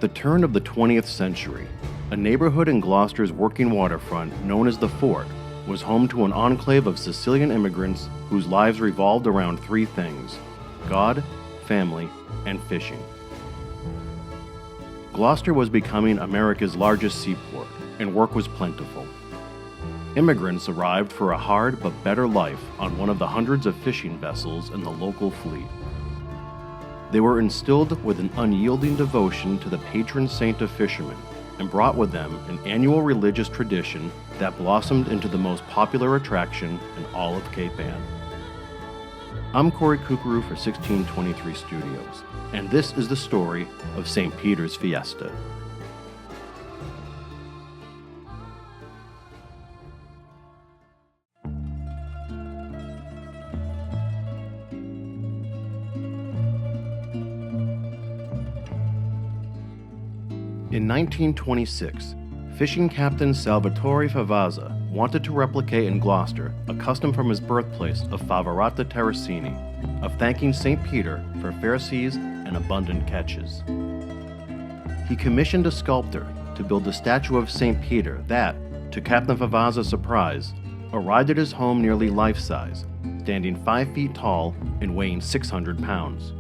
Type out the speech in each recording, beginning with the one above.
the turn of the 20th century, a neighborhood in Gloucester's working waterfront known as the Fort was home to an enclave of Sicilian immigrants whose lives revolved around three things: God, family, and fishing. Gloucester was becoming America's largest seaport, and work was plentiful. Immigrants arrived for a hard but better life on one of the hundreds of fishing vessels in the local fleet. They were instilled with an unyielding devotion to the patron saint of fishermen, and brought with them an annual religious tradition that blossomed into the most popular attraction in all of Cape Ann. I'm Corey Kukuru for 1623 Studios, and this is the story of St. Peter's Fiesta. In 1926, fishing captain Salvatore Favazza wanted to replicate in Gloucester a custom from his birthplace of Favorata Terracini, of thanking St. Peter for fair seas and abundant catches. He commissioned a sculptor to build a statue of St. Peter that, to Captain Favazza's surprise, arrived at his home nearly life-size, standing 5 feet tall and weighing 600 pounds.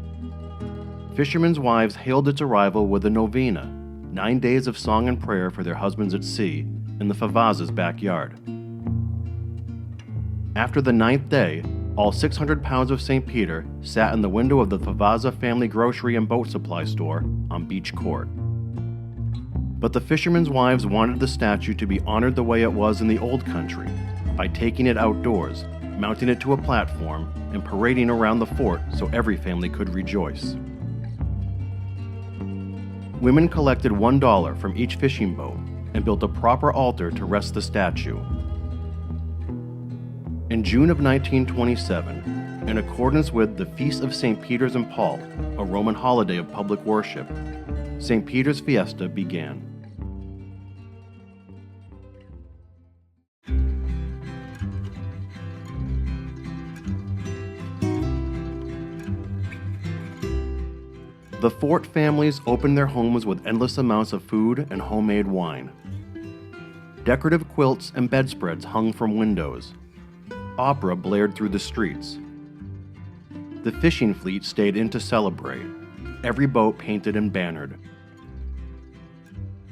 Fishermen's wives hailed its arrival with a novena, 9 days of song and prayer for their husbands at sea, in the Favazza's backyard. After the 9th day, all 600 pounds of St. Peter sat in the window of the Favazza family grocery and boat supply store on Beach Court. But the fishermen's wives wanted the statue to be honored the way it was in the old country, by taking it outdoors, mounting it to a platform, and parading around the fort so every family could rejoice. Women collected $1 from each fishing boat and built a proper altar to rest the statue. In June of 1927, in accordance with the Feast of St. Peter's and Paul, a Roman holiday of public worship, St. Peter's Fiesta began. The Fort families opened their homes with endless amounts of food and homemade wine. Decorative quilts and bedspreads hung from windows. Opera blared through the streets. The fishing fleet stayed in to celebrate, every boat painted and bannered.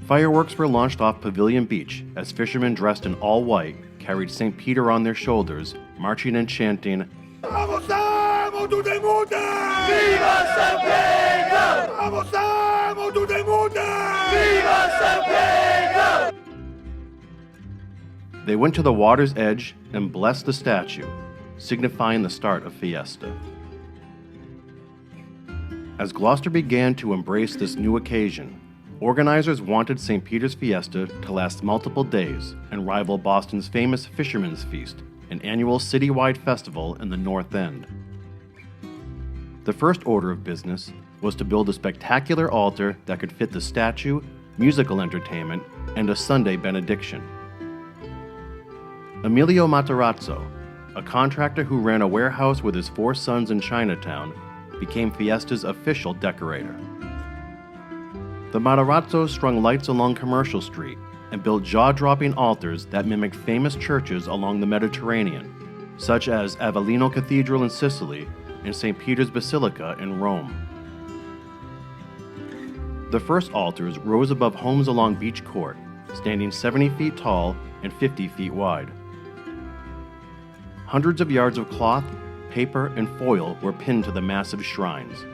Fireworks were launched off Pavilion Beach as fishermen dressed in all white carried St. Peter on their shoulders, marching and chanting, "Viva San Pedro! Viva San Pedro!" They went to the water's edge and blessed the statue, signifying the start of Fiesta. As Gloucester began to embrace this new occasion, organizers wanted St. Peter's Fiesta to last multiple days and rival Boston's famous Fisherman's Feast, an annual citywide festival in the North End. The first order of business was to build a spectacular altar that could fit the statue, musical entertainment, and a Sunday benediction. Emilio Matarazzo, a contractor who ran a warehouse with his 4 sons in Chinatown, became Fiesta's official decorator. The Matarazzos strung lights along Commercial Street and built jaw-dropping altars that mimicked famous churches along the Mediterranean, such as Avellino Cathedral in Sicily and St. Peter's Basilica in Rome. The first altars rose above homes along Beach Court, standing 70 feet tall and 50 feet wide. Hundreds of yards of cloth, paper, and foil were pinned to the massive shrines.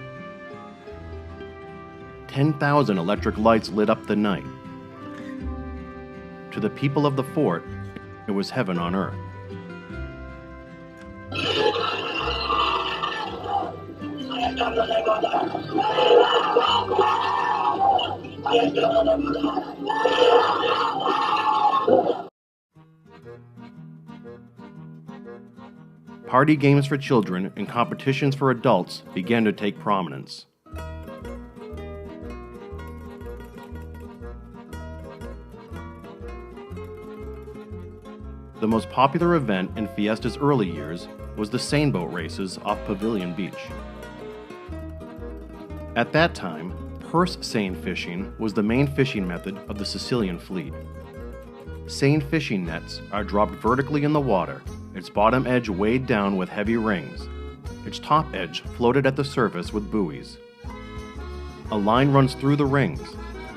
10,000 electric lights lit up the night. To the people of the fort, it was heaven on earth. Party games for children and competitions for adults began to take prominence. The most popular event in Fiesta's early years was the seine boat races off Pavilion Beach. At that time, Purse seine fishing was the main fishing method of the Sicilian fleet. Seine fishing nets are dropped vertically in the water, its bottom edge weighed down with heavy rings, its top edge floated at the surface with buoys. A line runs through the rings,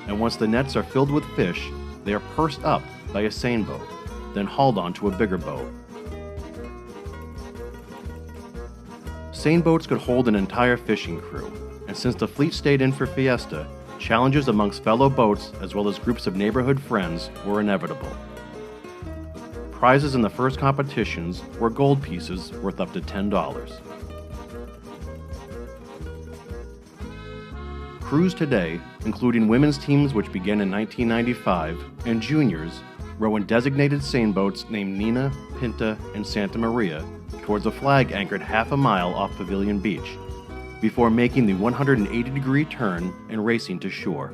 and once the nets are filled with fish, they are pursed up by a seine boat, then hauled onto a bigger boat. Seine boats could hold an entire fishing crew, and since the fleet stayed in for Fiesta, challenges amongst fellow boats as well as groups of neighborhood friends were inevitable. Prizes in the first competitions were gold pieces worth up to $10. Crews today, including women's teams which began in 1995, and juniors, row in designated seine boats named Nina, Pinta, and Santa Maria towards a flag anchored half a mile off Pavilion Beach, before making the 180-degree turn and racing to shore.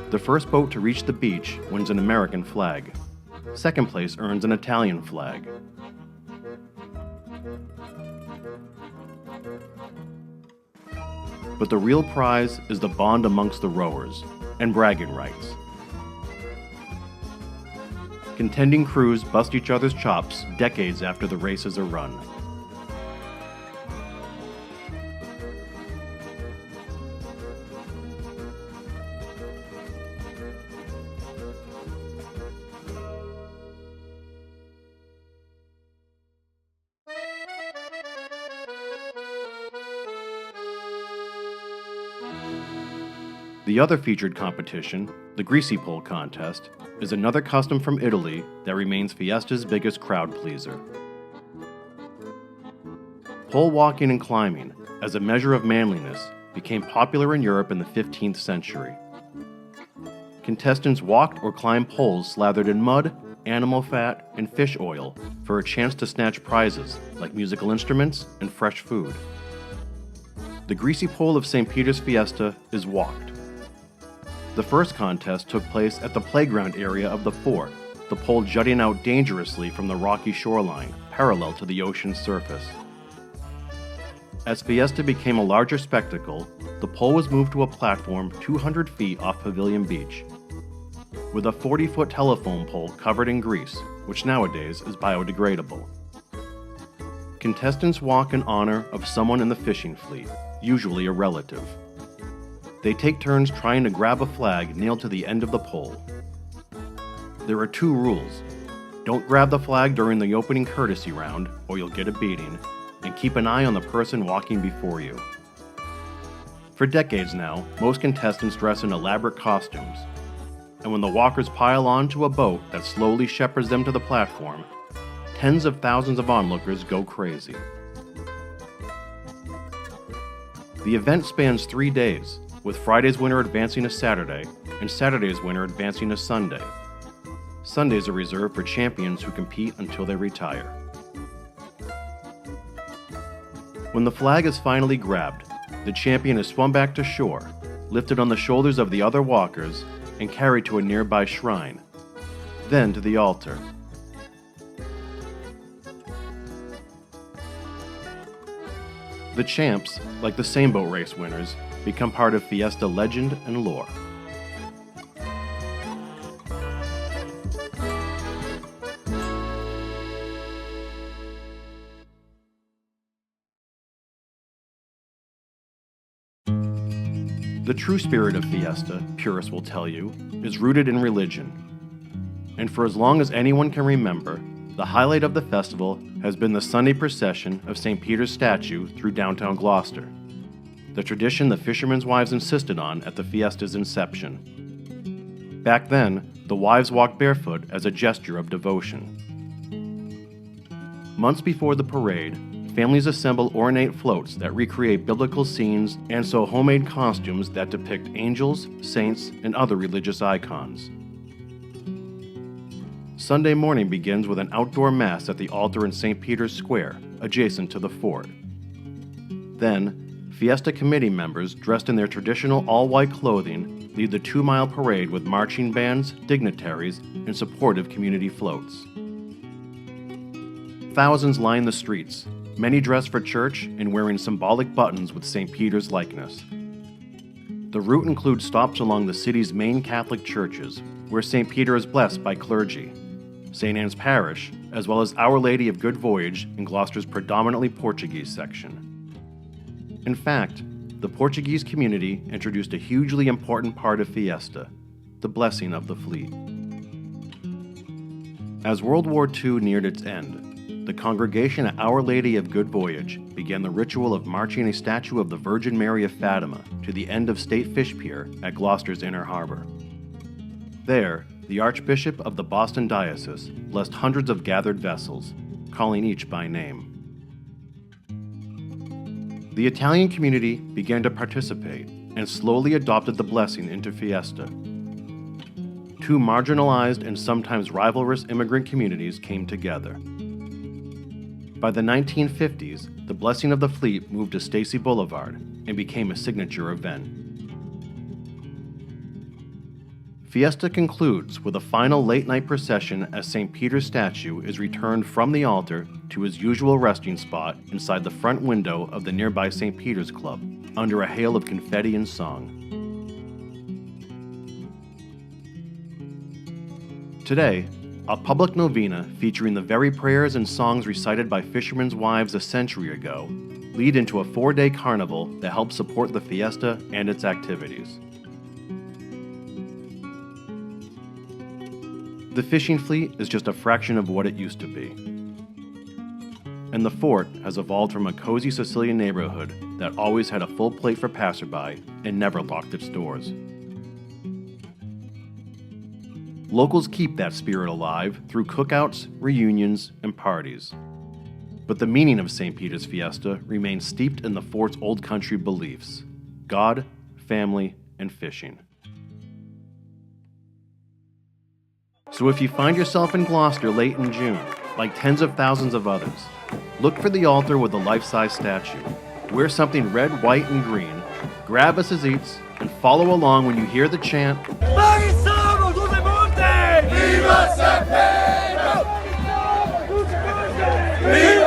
The first boat to reach the beach wins an American flag. Second place earns an Italian flag. But the real prize is the bond amongst the rowers and bragging rights. Contending crews bust each other's chops decades after the races are run. The other featured competition, the Greasy Pole Contest, is another custom from Italy that remains Fiesta's biggest crowd pleaser. Pole walking and climbing, as a measure of manliness, became popular in Europe in the 15th century. Contestants walked or climbed poles slathered in mud, animal fat, and fish oil for a chance to snatch prizes like musical instruments and fresh food. The Greasy Pole of St. Peter's Fiesta is walked. The first contest took place at the playground area of the fort, the pole jutting out dangerously from the rocky shoreline, parallel to the ocean's surface. As Fiesta became a larger spectacle, the pole was moved to a platform 200 feet off Pavilion Beach, with a 40-foot telephone pole covered in grease, which nowadays is biodegradable. Contestants walk in honor of someone in the fishing fleet, usually a relative. They take turns trying to grab a flag nailed to the end of the pole. There are 2 rules. Don't grab the flag during the opening courtesy round, or you'll get a beating, and keep an eye on the person walking before you. For decades now, most contestants dress in elaborate costumes, and when the walkers pile onto a boat that slowly shepherds them to the platform, tens of thousands of onlookers go crazy. The event spans 3 days, with Friday's winner advancing to Saturday, and Saturday's winner advancing to Sunday. Sundays are reserved for champions who compete until they retire. When the flag is finally grabbed, the champion is swum back to shore, lifted on the shoulders of the other walkers, and carried to a nearby shrine, then to the altar. The champs, like the same boat race winners, become part of Fiesta legend and lore. The true spirit of Fiesta, purists will tell you, is rooted in religion. And for as long as anyone can remember, the highlight of the festival has been the Sunday procession of St. Peter's statue through downtown Gloucester, the tradition the fishermen's wives insisted on at the Fiesta's inception. Back then, the wives walked barefoot as a gesture of devotion. Months before the parade, families assemble ornate floats that recreate biblical scenes and sew homemade costumes that depict angels, saints, and other religious icons. Sunday morning begins with an outdoor mass at the altar in St. Peter's Square, adjacent to the fort. Then, Fiesta committee members, dressed in their traditional all-white clothing, lead the 2-mile parade with marching bands, dignitaries, and supportive community floats. Thousands line the streets, many dressed for church and wearing symbolic buttons with St. Peter's likeness. The route includes stops along the city's main Catholic churches, where St. Peter is blessed by clergy, St. Anne's Parish, as well as Our Lady of Good Voyage in Gloucester's predominantly Portuguese section. In fact, the Portuguese community introduced a hugely important part of Fiesta, the blessing of the fleet. As World War II neared its end, the congregation at Our Lady of Good Voyage began the ritual of marching a statue of the Virgin Mary of Fatima to the end of State Fish Pier at Gloucester's Inner Harbor. There, the Archbishop of the Boston Diocese blessed hundreds of gathered vessels, calling each by name. The Italian community began to participate and slowly adopted the blessing into Fiesta. Two marginalized and sometimes rivalrous immigrant communities came together. By the 1950s, the Blessing of the Fleet moved to Stacy Boulevard and became a signature event. Fiesta concludes with a final late-night procession as St. Peter's statue is returned from the altar to his usual resting spot inside the front window of the nearby St. Peter's Club, under a hail of confetti and song. Today, a public novena featuring the very prayers and songs recited by fishermen's wives a century ago lead into a 4-day carnival that helps support the Fiesta and its activities. The fishing fleet is just a fraction of what it used to be. And the fort has evolved from a cozy Sicilian neighborhood that always had a full plate for passerby and never locked its doors. Locals keep that spirit alive through cookouts, reunions, and parties. But the meaning of St. Peter's Fiesta remains steeped in the fort's old country beliefs: God, family, and fishing. So if you find yourself in Gloucester late in June, like tens of thousands of others, look for the altar with the life-size statue. Wear something red, white, and green, grab a eats, and follow along when you hear the chant, Viva San Pedro! Viva!